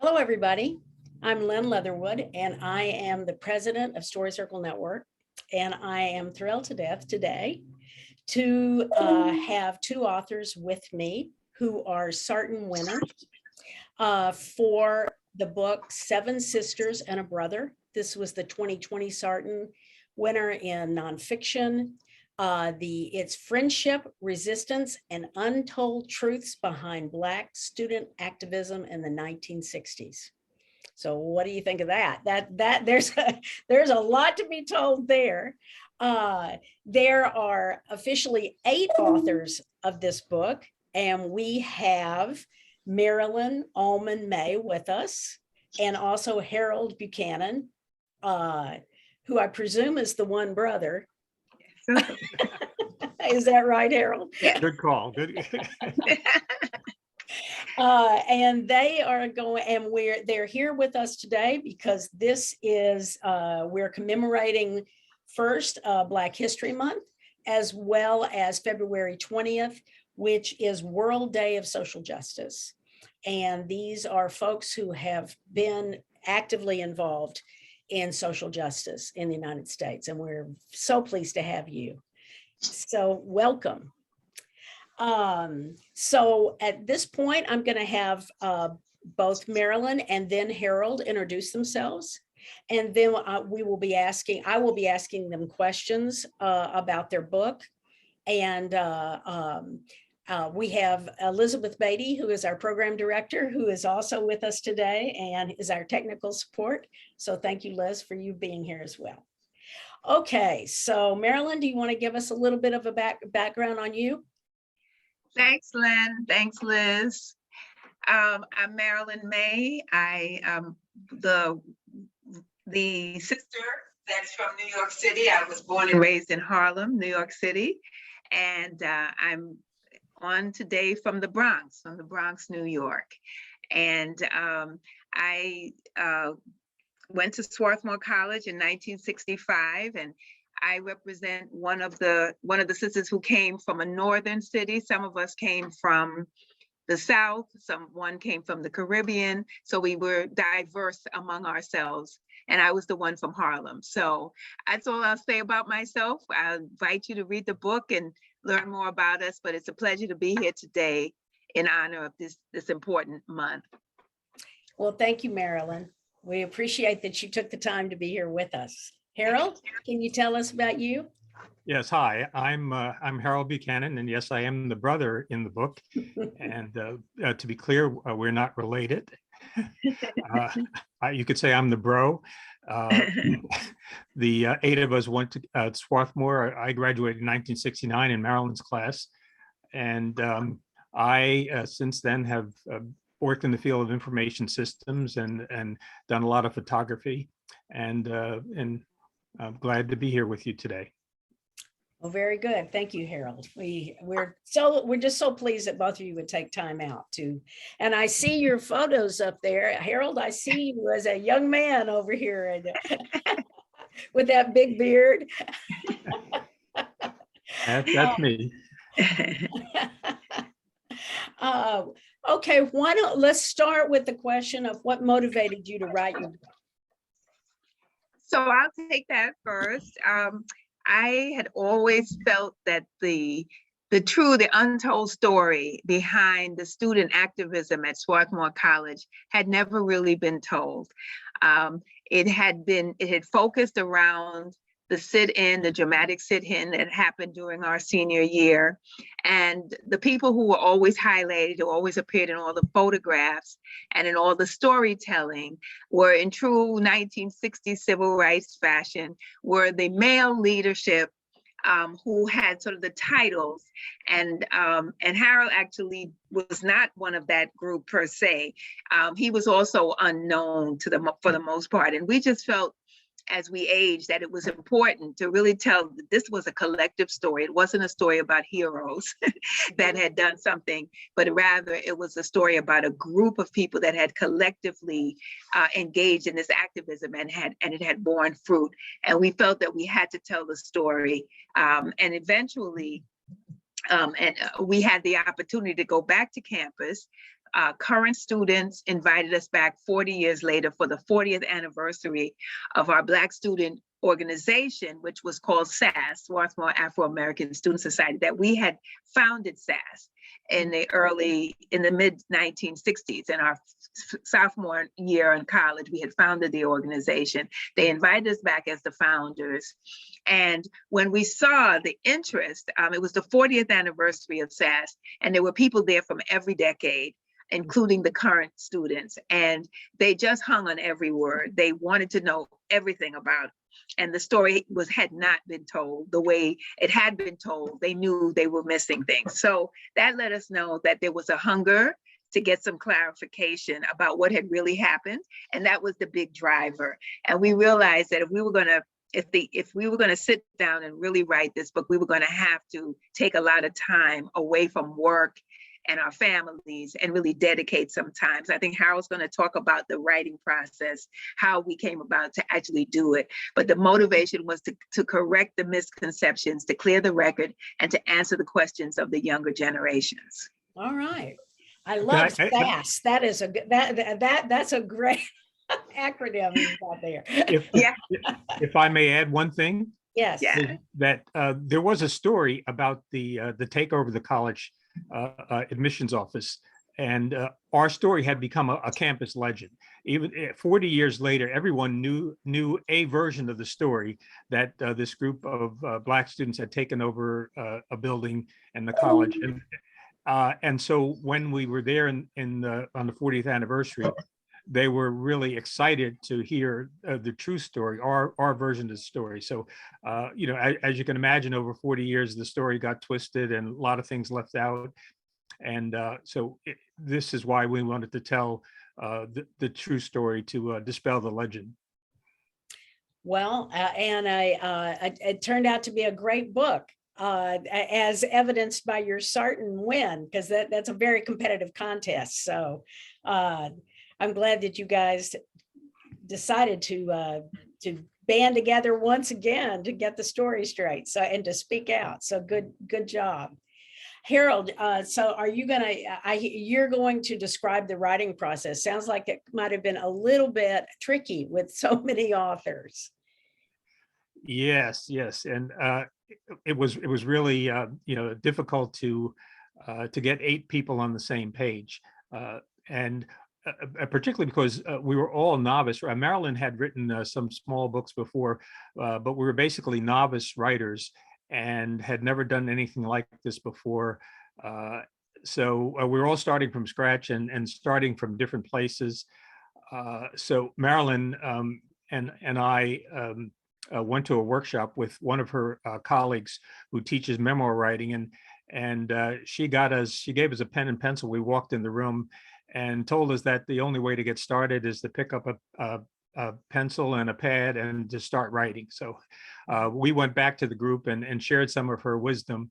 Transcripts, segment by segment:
Hello, everybody. I'm Lynn Leatherwood, and I am the president of Story Circle Network. And I am thrilled to death today to have two authors with me who are Sarton winners for the book Seven Sisters and a Brother. This was the 2020 Sarton winner in nonfiction. It's Friendship, Resistance, and Untold Truths Behind Black Student Activism in the 1960s. So what do you think of that? There's a lot to be told there. There are officially 8 authors of this book, and we have Marilyn Allman May with us, and also Harold Buchanan, who I presume is the one brother. Is that right, Harold? Yeah. Good call. Good. And they are going, and they're here with us today because this is we're commemorating first Black History Month, as well as February 20th, which is World Day of Social Justice. And these are folks who have been actively involved in social justice in the United States. And we're so pleased to have you. So welcome. So at this point, I'm going to have both Marilyn and then Harold introduce themselves. And then I will be asking them questions about their book. And we have Elizabeth Beatty, who is our program director, who is also with us today and is our technical support. So thank you, Liz, for you being here as well. Okay, so Marilyn, do you want to give us a little bit of a background on you? Thanks, Lynn. Thanks, Liz. I'm Marilyn May. I am the sister that's from New York City. I was born and raised in Harlem, New York City. And I'm on today from the Bronx, New York. And I went to Swarthmore College in 1965, and I represent one of the sisters who came from a northern city. Some of us came from the South, one came from the Caribbean. So we were diverse among ourselves. And I was the one from Harlem. So that's all I'll say about myself. I invite you to read the book and learn more about us, but it's a pleasure to be here today in honor of this important month. Well, thank you, Marilyn. We appreciate that you took the time to be here with us. Harold, can you tell us about you? Yes, hi, I'm Harold Buchanan, and yes, I am the brother in the book. And to be clear, we're not related. You could say I'm the bro. The 8 of us went to Swarthmore. I graduated in 1969 in Marilyn's class. And I, since then, have worked in the field of information systems and done a lot of photography. And I'm glad to be here with you today. Well, very good. Thank you, Harold. We're just so pleased that both of you would take time out to. And I see your photos up there. Harold, I see you as a young man over here and with that big beard. That's me. Okay, let's start with the question of what motivated you to write your book. So I'll take that first. I had always felt that the untold story behind the student activism at Swarthmore College had never really been told. It had focused around the sit-in, the dramatic sit-in that happened during our senior year. And the people who were always highlighted, who always appeared in all the photographs and in all the storytelling, were in true 1960s civil rights fashion, were the male leadership who had sort of the titles. And Harold actually was not one of that group per se. He was also unknown for the most part. And we just felt, as we aged, that it was important to really tell that this was a collective story. It wasn't a story about heroes that had done something, but rather it was a story about a group of people that had collectively engaged in this activism and it had borne fruit. And we felt that we had to tell the story. And eventually, we had the opportunity to go back to campus current students invited us back 40 years later for the 40th anniversary of our Black student organization, which was called SAS, Swarthmore Afro-American Student Society, that we had founded SAS in the mid 1960s. In our sophomore year in college, we had founded the organization. They invited us back as the founders. And when we saw the interest, it was the 40th anniversary of SAS, and there were people there from every decade, including the current students. And they just hung on every word. They wanted to know everything about it. And the story had not been told the way it had been told. They knew they were missing things. So that let us know that there was a hunger to get some clarification about what had really happened. And that was the big driver. And we realized that if we were going to sit down and really write this book, we were going to have to take a lot of time away from work and our families and really dedicate some time. So I think Harold's going to talk about the writing process, how we came about to actually do it. But the motivation was to correct the misconceptions, to clear the record, and to answer the questions of the younger generations. All right. I love SAS. That is that's a great acronym you got there. If I may add one thing. Yes. Yeah. That there was a story about the takeover of the college admissions office, and our story had become a campus legend. Even 40 years later, everyone knew a version of the story, that this group of Black students had taken over a building and the college. And so when we were there on the 40th anniversary, they were really excited to hear the true story, our version of the story. So, as you can imagine, over 40 years, the story got twisted and a lot of things left out. And this is why we wanted to tell the true story, to dispel the legend. Well, and it turned out to be a great book, as evidenced by your Sarton win, because that's a very competitive contest. So I'm glad that you guys decided to band together once again to get the story straight, so, and to speak out. So good job. Harold, so are you you're going to describe the writing process? Sounds like it might have been a little bit tricky with so many authors. Yes, and it was really difficult to get 8 people on the same page, and particularly because we were all novice. Marilyn had written some small books before, but we were basically novice writers and had never done anything like this before. So we were all starting from scratch and starting from different places. So Marilyn and I went to a workshop with one of her colleagues who teaches memoir writing, and she gave us a pen and pencil. We walked in the room and told us that the only way to get started is to pick up a pencil and a pad and to start writing. So we went back to the group and shared some of her wisdom.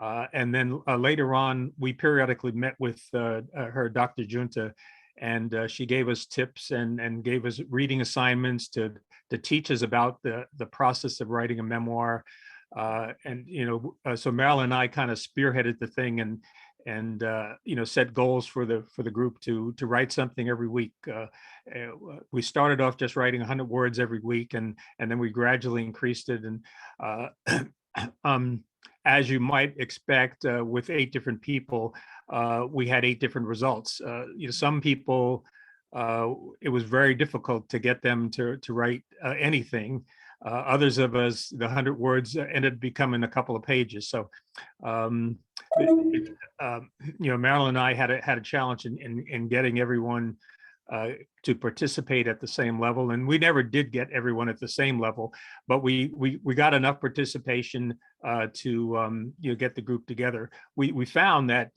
And then later on, we periodically met with her, Dr. Junta, and she gave us tips and gave us reading assignments to teach us about the process of writing a memoir. So Marilyn and I kind of spearheaded the thing and set goals for the group to write something every week. We started off just writing 100 words every week, and then we gradually increased it. And as you might expect, with 8 different people, we had 8 different results. Some people, it was very difficult to get them to write anything. Others of us, the 100 words ended up becoming a couple of pages. So, Marilyn and I had a challenge in getting everyone to participate at the same level, and we never did get everyone at the same level, but we got enough participation to get the group together. We found that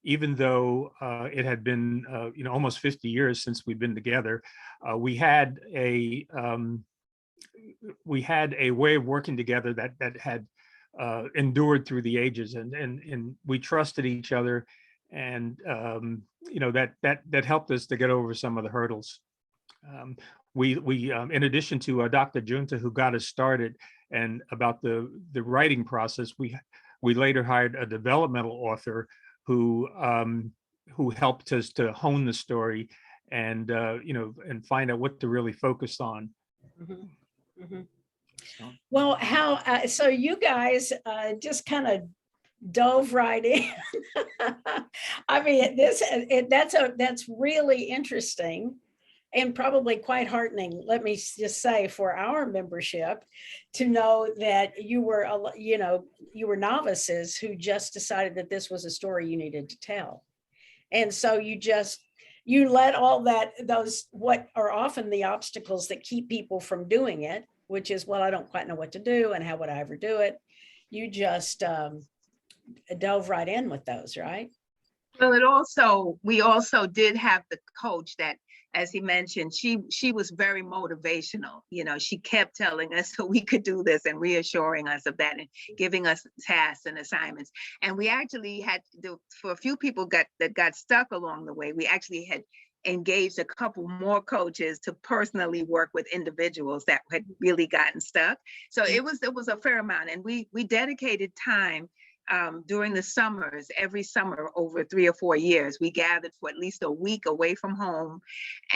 even though it had been almost 50 years since we've been together, we had a way of working together that had endured through the ages, and we trusted each other, and that helped us to get over some of the hurdles. We in addition to Dr. Junta, who got us started, and about the writing process, we later hired a developmental author who who helped us to hone the story and, and find out what to really focus on. Mhm, mhm. So, Well, so you guys just kind of dove right in. I mean, that's really interesting and probably quite heartening, let me just say, for our membership to know that you were, you were novices who just decided that this was a story you needed to tell. And so you let all those what are often the obstacles that keep people from doing it, which is, well, I don't quite know what to do and how would I ever do it. You just dove right in with those, right? Well, we also did have the coach that, as he mentioned, she was very motivational. She kept telling us so we could do this and reassuring us of that and giving us tasks and assignments. And we actually had for a few people that got stuck along the way, we actually had engaged a couple more coaches to personally work with individuals that had really gotten stuck. So it was a fair amount, and we dedicated time during the summers. Every summer over 3 or 4 years, we gathered for at least a week away from home,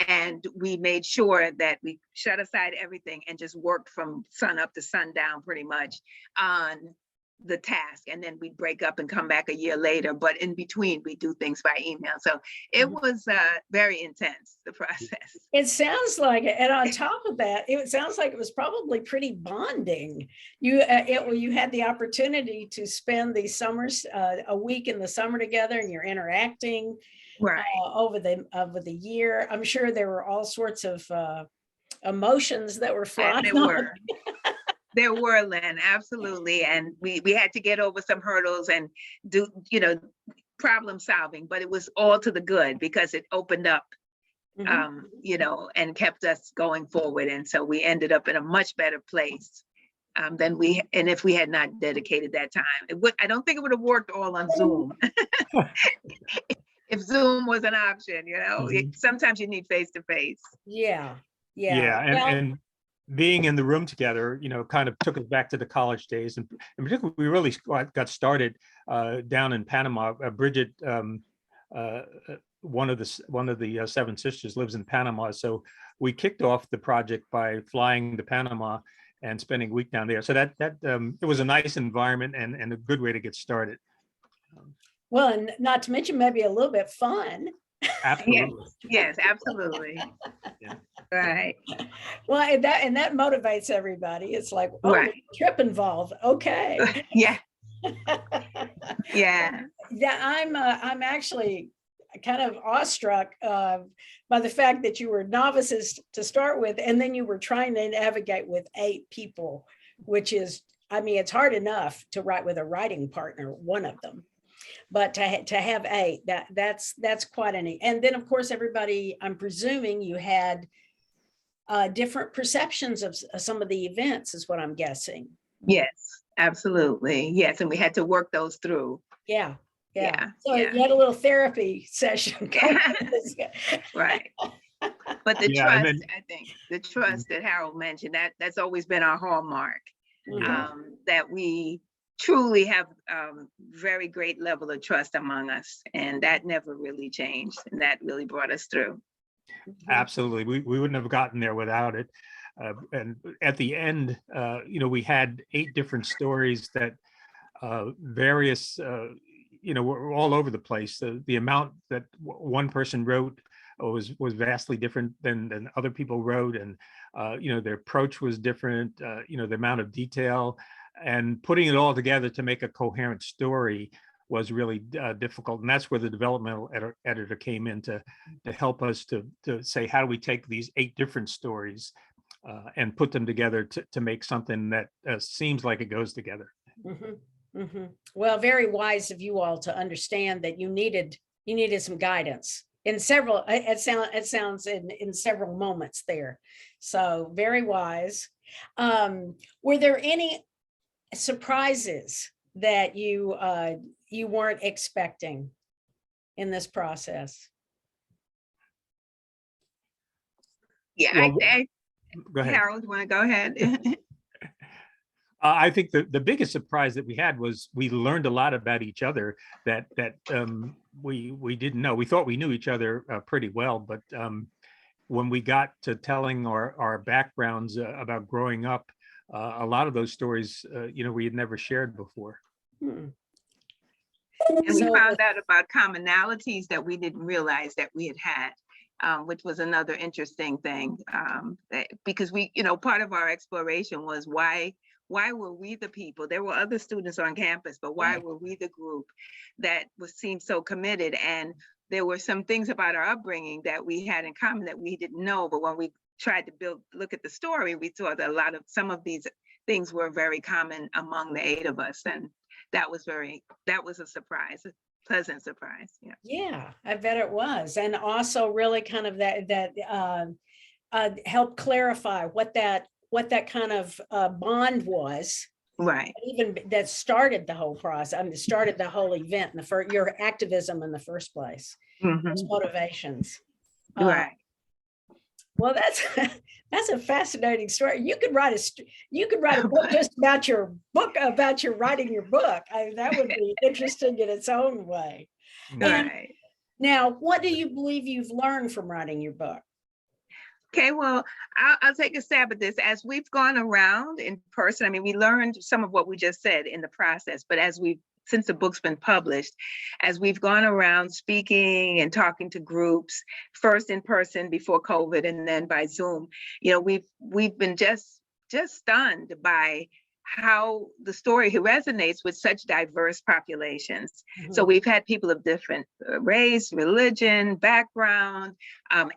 and we made sure that we shut aside everything and just worked from sun up to sundown pretty much on the task. And then we'd break up and come back a year later, but in between we do things by email. So it was very intense, the process. It sounds like it. And on top of that, it sounds like it was probably pretty bonding. You had the opportunity to spend these summers, a week in the summer together, and you're interacting Right. over the year. I'm sure there were all sorts of emotions that were flying. There were, Lynn, absolutely. And we had to get over some hurdles and do, problem solving, but it was all to the good because it opened up, and kept us going forward. And so we ended up in a much better place than if we had not dedicated that time. I don't think it would have worked all on Zoom. If Zoom was an option, sometimes you need face to face. Yeah. And being in the room together, kind of took us back to the college days. And in particular, we really got started down in Panama. Bridget, one of the seven sisters, lives in Panama. So we kicked off the project by flying to Panama and spending a week down there. So that it was a nice environment and a good way to get started. Well, and not to mention maybe a little bit fun. Absolutely. Yes, absolutely. Yeah. Right. Well, and that motivates everybody. It's like, oh, right. Trip involved. Okay. Yeah. Yeah. I'm actually kind of awestruck by the fact that you were novices to start with, and then you were trying to navigate with 8 people, which is, it's hard enough to write with a writing partner, one of them. But to have 8, that's quite an. And then, of course, everybody, I'm presuming you had different perceptions of some of the events, is what I'm guessing. Yes, absolutely. Yes, and we had to work those through. Yeah. So you had a little therapy session. Right. But the trust, I think, the trust that Harold mentioned, that's always been our hallmark. That we truly have very great level of trust among us, and that never really changed, and that really brought us through. Absolutely, we wouldn't have gotten there without it. And at the end, we had 8 different stories that various, were all over the place. The amount that one person wrote was vastly different than other people wrote, and their approach was different. The amount of detail. And putting it all together to make a coherent story was really difficult. And that's where the developmental editor came in to help us to say, how do we take these 8 different stories and put them together to make something that seems like it goes together. Well, very wise of you all to understand that you needed some guidance in several, it sounds in several moments there. So very wise. Were there any surprises that you weren't expecting in this process? Yeah, well, go ahead. Harold, you want to go ahead? I think the biggest surprise that we had was we learned a lot about each other that we didn't know. We thought we knew each other pretty well, but when we got to telling our backgrounds about growing up, a lot of those stories, we had never shared before. Hmm. And we So- found out about commonalities that we didn't realize that we had, which was another interesting thing. Because part of our exploration was why were we the people? There were other students on campus, but why were we the group that seemed so committed? And there were some things about our upbringing that we had in common that we didn't know. But when we tried to look at the story, we saw that some of these things were very common among the 8 of us. And that was a surprise, a pleasant surprise. Yeah. Yeah, I bet it was. And also really kind of that helped clarify what that kind of bond was, Right. even that started the whole process. I mean, started the whole event, your activism in the first place, those Mhm. motivations. Right. Well, that's a fascinating story. You could write a book just about your writing your book. That would be interesting in its own way. And Right. now, what do you believe you've learned from writing your book? Okay, well, I'll take a stab at this. As we've gone around in person, I mean, we learned some of what we just said in the process, but since the book's been published, as we've gone around speaking and talking to groups, first in person before COVID and then by Zoom, we've been just stunned by how the story resonates with such diverse populations. So we've had people of different race, religion, background,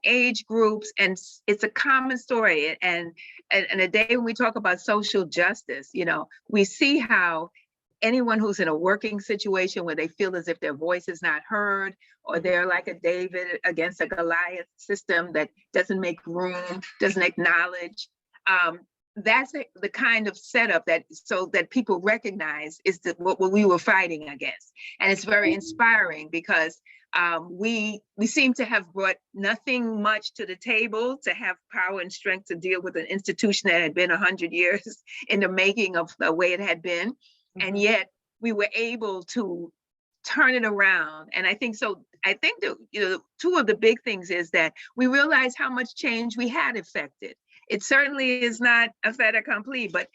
age groups, and it's a common story. And a day when we talk about social justice, we see how anyone who's in a working situation where they feel as if their voice is not heard, or they're like a David against a Goliath system that doesn't make room, doesn't acknowledge. That's the kind of setup so that people recognize is what we were fighting against. And it's very inspiring because we seem to have brought nothing much to the table to have power and strength to deal with an institution that had been 100 years in the making of the way it had been. And yet we were able to turn it around. And I think that, two of the big things is that we realized how much change we had effected. It certainly is not a fait accompli, but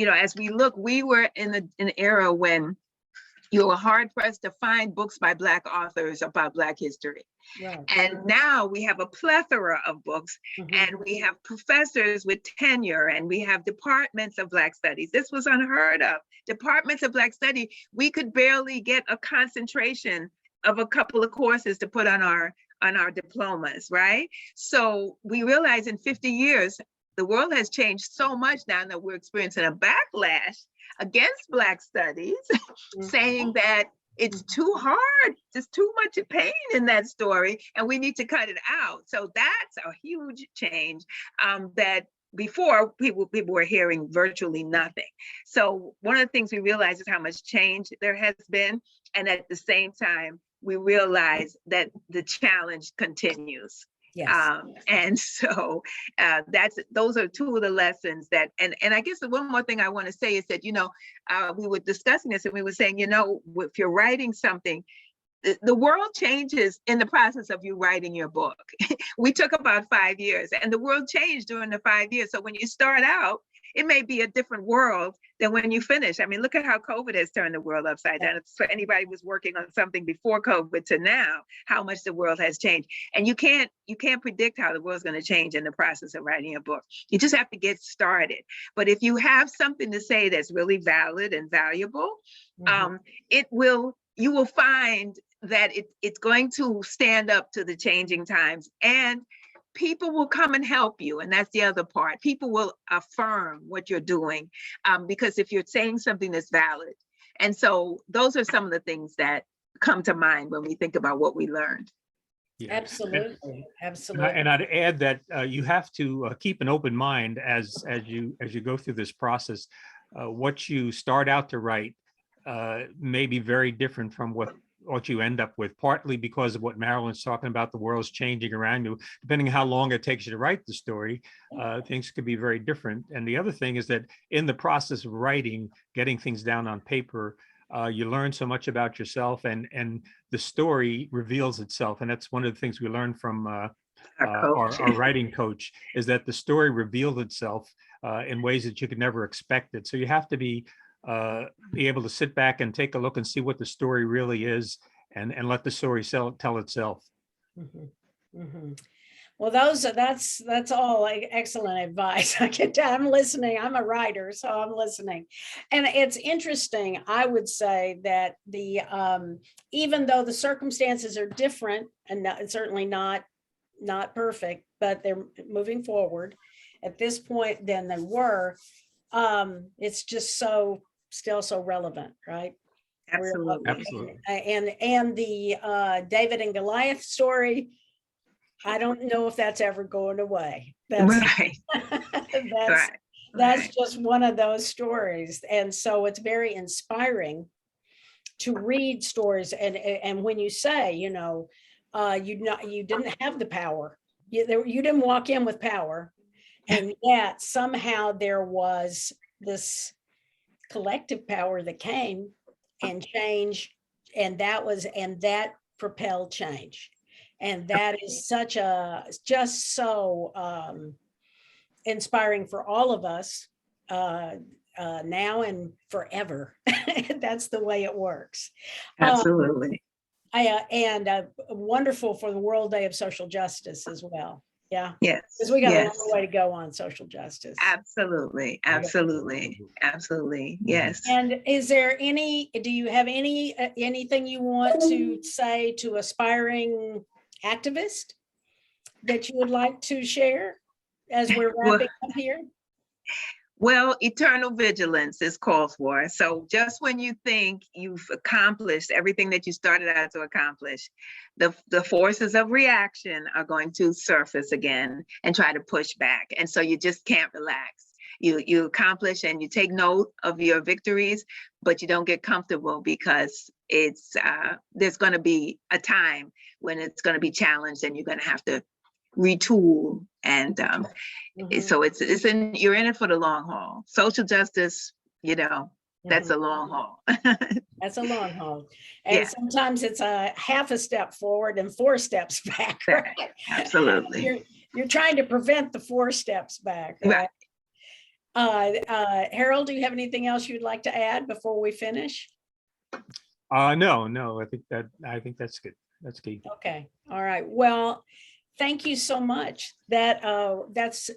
as we look, we were in an era when you were hard pressed to find books by Black authors about Black history. Right. And now we have a plethora of books, and we have professors with tenure, and we have departments of Black studies. This was unheard of. Departments of Black study, we could barely get a concentration of a couple of courses to put on our diplomas, right? So we realize in 50 years, the world has changed so much now that we're experiencing a backlash against Black studies, saying that it's too hard, there's too much pain in that story, and we need to cut it out. So that's a huge change that before people were hearing virtually nothing. So one of the things we realize is how much change there has been. And at the same time, we realize that the challenge continues. Yes. And so those are two of the lessons that, and I guess the one more thing I want to say is that, we were discussing this and we were saying, if you're writing something, the world changes in the process of you writing your book. We took about 5 years and the world changed during the 5 years. So when you start out, it may be a different world than when you finish. I mean, look at how COVID has turned the world upside down. If anybody was working on something before COVID to now, how much the world has changed. And you can't predict how the world's going to change in the process of writing a book. You just have to get started. But if you have something to say that's really valid and valuable, you will find that it's going to stand up to the changing times, and people will come and help you. And that's the other part. People will affirm what you're doing because if you're saying something that's valid. And so those are some of the things that come to mind when we think about what we learned. Yeah. Absolutely. Absolutely. And I'd add that you have to keep an open mind as you go through this process. What you start out to write may be very different from what what you end up with, partly because of what Marilyn's talking about, the world's changing around you. Depending on how long it takes you to write the story, things could be very different. And the other thing is that in the process of writing, getting things down on paper, you learn so much about yourself, and the story reveals itself. And that's one of the things we learned from our writing coach, is that the story revealed itself in ways that you could never expect it. So you have to be able to sit back and take a look and see what the story really is, and let the story tell itself. Mhm, mhm. Well, that's all excellent advice. I'm listening. I'm a writer, so I'm listening. And it's interesting. I would say that even though the circumstances are different and certainly not perfect, but they're moving forward at this point than they were, it's just still so relevant, right? Absolutely. Absolutely. And the David and Goliath story, I don't know if that's ever going away. Right. That's just one of those stories. And so it's very inspiring to read stories. And when you say, you didn't have the power, you didn't walk in with power, and yet somehow there was this collective power that came and change, and that propelled change. And that is just so inspiring for all of us now and forever. That's the way it works. Absolutely. And wonderful for the World Day of Social Justice as well. Yeah. Yes. Because we got a yes. long way to go on social justice. Absolutely. Absolutely. Absolutely. Yes. And do you have anything you want to say to aspiring activists that you would like to share as we're wrapping up here? Well, eternal vigilance is called for. So just when you think you've accomplished everything that you started out to accomplish, the forces of reaction are going to surface again and try to push back. And so you just can't relax. You accomplish and you take note of your victories, but you don't get comfortable, because there's going to be a time when it's going to be challenged and you're going to have to retool. And so you're in it for the long haul. Social justice, that's a long haul. That's a long haul. And sometimes it's a half a step forward and 4 steps back. Right? Absolutely. You're trying to prevent the 4 steps back. Right? Harold, do you have anything else you'd like to add before we finish? No, I think that's good. That's key. Okay. All right. Well, thank you so much. It's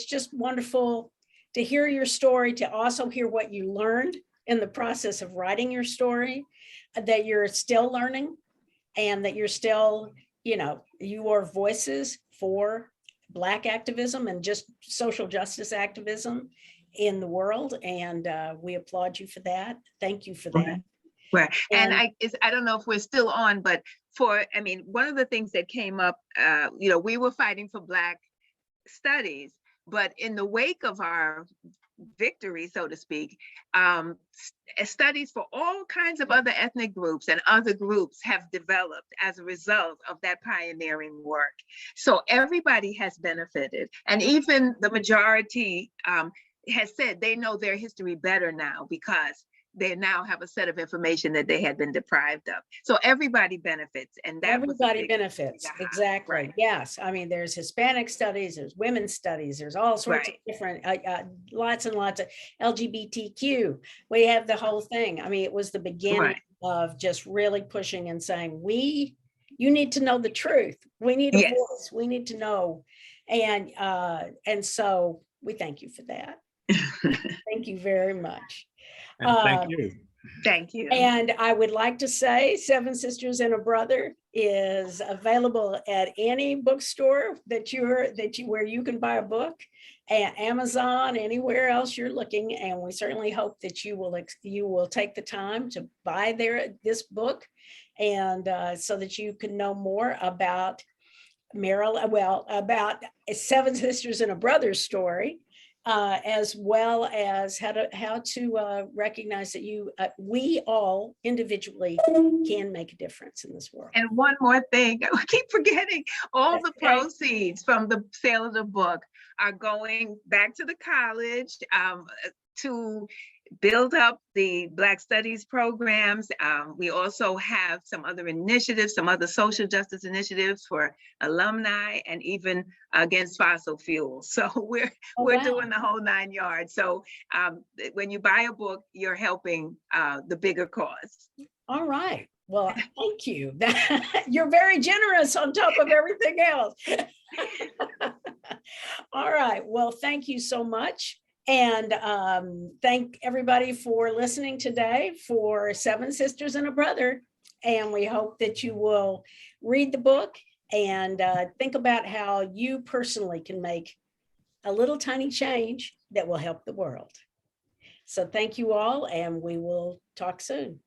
just wonderful to hear your story, to also hear what you learned in the process of writing your story, that you're still learning, and that you're still, you are voices for Black activism and just social justice activism in the world. And we applaud you for that. Thank you for that. Right. And I don't know if we're still on, but one of the things that came up, we were fighting for Black studies, but in the wake of our victory, so to speak, studies for all kinds of other ethnic groups and other groups have developed as a result of that pioneering work. So everybody has benefited. And even the majority has said they know their history better now, because they now have a set of information that they had been deprived of. So everybody benefits, and that everybody benefits. Exactly. Right. Yes. I mean, there's Hispanic studies, there's women's studies, there's all sorts of different, lots and lots of LGBTQ. We have the whole thing. I mean, it was the beginning of just really pushing and saying, you need to know the truth. We need a voice. We need to know. And so we thank you for that. Thank you very much. Thank you. Thank you. And I would like to say Seven Sisters and a Brother is available at any bookstore where you can buy a book, at Amazon, anywhere else you're looking. And we certainly hope that you will take the time to buy this book, and so that you can know more about about Seven Sisters and a Brother story, as well as how to recognize that we all individually can make a difference in this world. And one more thing, I keep forgetting, all That's the okay. proceeds from the sale of the book are going back to the college to build up the Black Studies programs. We also have some other initiatives, some other social justice initiatives for alumni and even against fossil fuels. So we're Wow. doing the whole 9 yards. So when you buy a book, you're helping the bigger cause. All right. Well, thank you. You're very generous on top of everything else. All right. Well, thank you so much. And thank everybody for listening today for Seven Sisters and a Brother. And we hope that you will read the book and think about how you personally can make a little tiny change that will help the world. So thank you all, and we will talk soon.